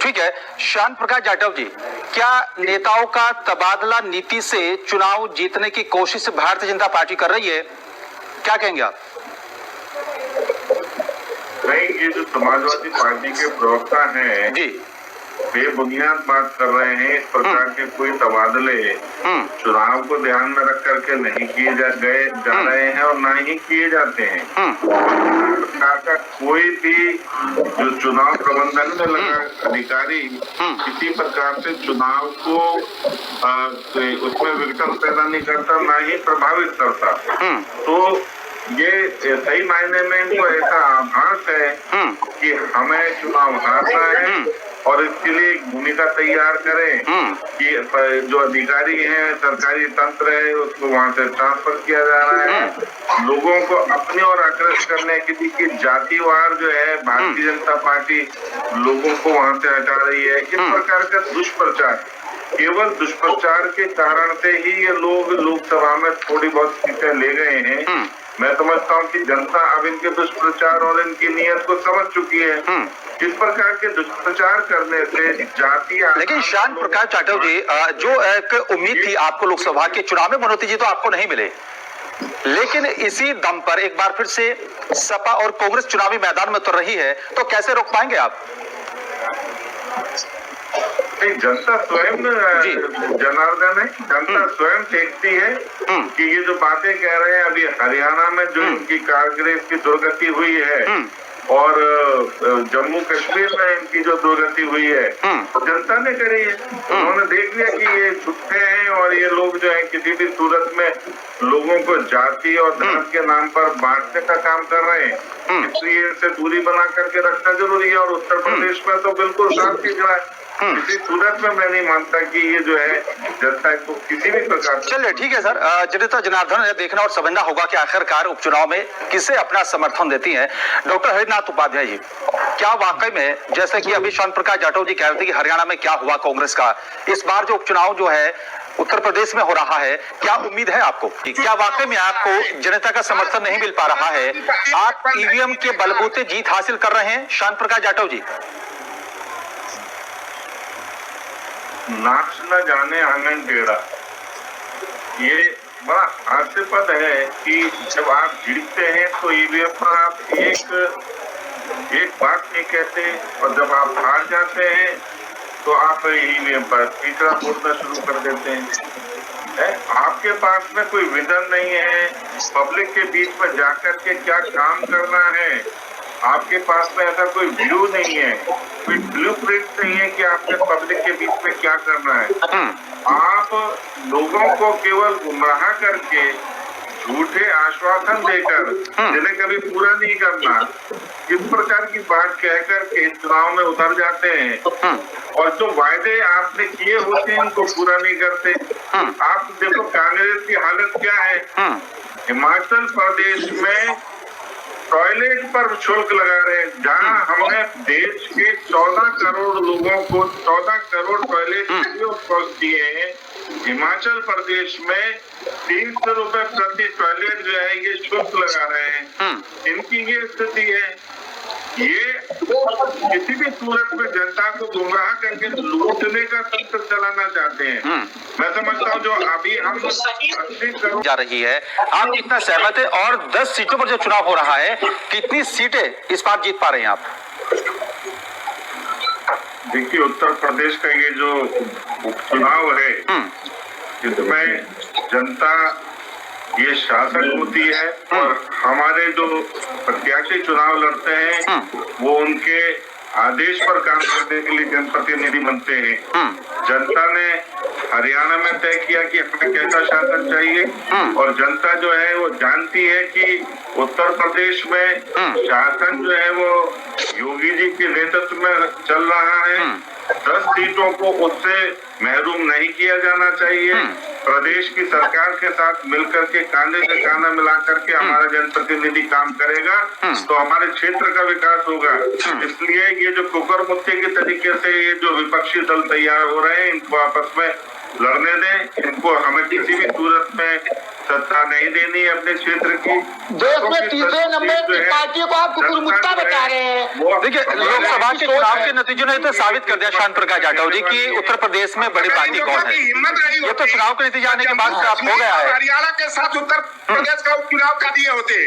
ठीक है, श्याम प्रकाश जाटव जी, क्या नेताओं का तबादला नीति से चुनाव जीतने की कोशिश भारतीय जनता पार्टी कर रही है, क्या कहेंगे आप? नहीं, ये जो समाजवादी पार्टी के प्रवक्ता हैं जी, बेबुनियाद बात कर रहे हैं। इस प्रकार के कोई तबादले चुनाव को ध्यान में रख करके नहीं किए जा रहे हैं और ना ही किए जाते हैं। सरकार का कोई भी जो चुनाव प्रबंधन में लगा अधिकारी किसी प्रकार से चुनाव को उसमें विघटन पैदा नहीं करता, ना ही प्रभावित करता। तो ये सही मायने में इनको ऐसा आभास है कि हमें चुनाव हारना है और इसके लिए एक भूमिका तैयार करें कि जो अधिकारी हैं, सरकारी तंत्र है, उसको वहां से ट्रांसफर किया जा रहा है। लोगों को अपनी ओर आकर्षित करने के लिए कि जातिवार जो है भारतीय जनता पार्टी लोगों को वहां से हटा रही है। इस प्रकार का दुष्प्रचार, केवल दुष्प्रचार के कारण से ही ये लोग लोकसभा में थोड़ी बहुत सीटें ले गए हैं। मैं समझता हूँ कि जनता अब इनके दुष्प्रचार और इनकी नीयत को समझ चुकी है। इस प्रकार के दुष्प्रचार करने से जाति, लेकिन श्याम प्रकाश जाटव जी, जो एक उम्मीद थी आपको लोकसभा के चुनाव में, मनोती जी तो आपको नहीं मिले, लेकिन इसी दम पर एक बार फिर से सपा और कांग्रेस चुनावी मैदान में उतर रही है, तो कैसे रोक पाएंगे आप? जनता स्वयं जनार्दन है, जनता स्वयं देखती है कि ये जो बातें कह रहे हैं, अभी हरियाणा में जो इनकी कारगिल की दुर्गति हुई है और जम्मू कश्मीर में इनकी जो दुर्गति हुई है, जनता ने करी है। उन्होंने देख लिया कि ये झूठे हैं और ये लोग जो है किसी भी सूरत में लोगों को जाति और धर्म के नाम पर बांटने का काम कर रहे हैं। इसलिए इनसे दूरी बना करके रखना जरूरी है। और उत्तर प्रदेश में तो बिल्कुल साफ दिख रहा है। किसी सूरत में मैं नहीं मानता कि ये जो है जनता को किसी भी प्रकार। चलिए ठीक है सर, जनता जनार्दन ने देखना और समझना होगा कि आखिरकार उपचुनाव में किसे अपना समर्थन देती है। डॉक्टर हरिनाथ उपाध्याय जी, क्या वाकई में जैसे कि अभी श्याम प्रकाश जाटव जी कह रहे थे कि हरियाणा में क्या हुआ कांग्रेस का, इस बार जो उपचुनाव जो है उत्तर प्रदेश में हो रहा है, क्या उम्मीद है आपको? क्या वाकई में आपको जनता का समर्थन नहीं मिल पा रहा है? आप ईवीएम के बलबूते जीत हासिल कर रहे हैं श्याम प्रकाश जाटव जी? नाच न जाने आंगन टेढ़ा, ये बड़ा हास्यास्पद है कि जब आप जीतते हैं तो ईवीएम पर आप एक बात नहीं कहते और जब आप हार जाते हैं तो आप ईवीएम पर तीसरा बोलना शुरू कर देते हैं। आपके पास में कोई विजन नहीं है पब्लिक के बीच में जाकर के क्या काम करना है। आपके पास में ऐसा कोई व्यू नहीं है, कोई ब्लूप्रिंट नहीं है कि आपने पब्लिक के बीच में क्या करना है। आप लोगों को केवल गुमराह करके झूठे आश्वासन देकर जिन्हें कभी पूरा नहीं करना, इस प्रकार की बात कह करके चुनाव में उतर जाते हैं और जो वायदे आपने किए होते हैं उनको पूरा नहीं करते। आप देखो कांग्रेस की हालत क्या है। हिमाचल प्रदेश में टॉयलेट पर शुल्क लगा रहे हैं, जहां हमने देश के 14 करोड़ लोगों को 14 करोड़ टॉयलेट दिए हैं। हिमाचल प्रदेश में 300 रुपए प्रति टॉयलेट जो है ये शुल्क लगा रहे हैं। इनकी ये स्थिति है। ये किसी भी सूरत में जनता को गुमराह करके लूटने का तंत्र चलाना चाहते हैं। मैं समझता हूँ जो अभी हम 80 करोड़ जा रही है, आप कितना सहमत है? और 10 सीटों पर जो चुनाव हो रहा है, कितनी सीटें इस बार जीत पा रहे हैं आप? देखिए, उत्तर प्रदेश का ये जो उपचुनाव है इसमें जनता ये शासक होती है और हमारे जो प्रत्याशी चुनाव लड़ते हैं वो उनके आदेश पर काम करने के लिए जनप्रतिनिधि बनते हैं। जनता ने हरियाणा में तय किया कि हमें कैसा शासन चाहिए और जनता जो है वो जानती है कि उत्तर प्रदेश में शासन जो है वो योगी जी के नेतृत्व में चल रहा है। 10 सीटों को उससे महरूम नहीं किया जाना चाहिए। प्रदेश की सरकार के साथ मिलकर के कांधे से कांधा मिला करके हमारा जनप्रतिनिधि काम करेगा तो हमारे क्षेत्र का विकास होगा। इसलिए ये जो कुकर मुक्के के तरीके से ये जो विपक्षी दल तैयार हो रहे हैं इनको आपस में लड़ने दें। इनको हमें किसी भी सूरत में सत्ता नहीं देनी है अपने क्षेत्र की। देश में तीसरे नंबर की पार्टियों को आप कुकुरमुत्ता बता रहे हैं। देखिए, लोकसभा के चुनाव के नतीजों ने तो साबित कर दिया शांत प्रकाश जाटव जी की उत्तर प्रदेश में बड़ी पार्टी कौन है। ये तो चुनाव के नतीजे आने के बाद साफ हो गया है। हरियाणा के साथ उत्तर प्रदेश का उपचुनाव कर दिए होते।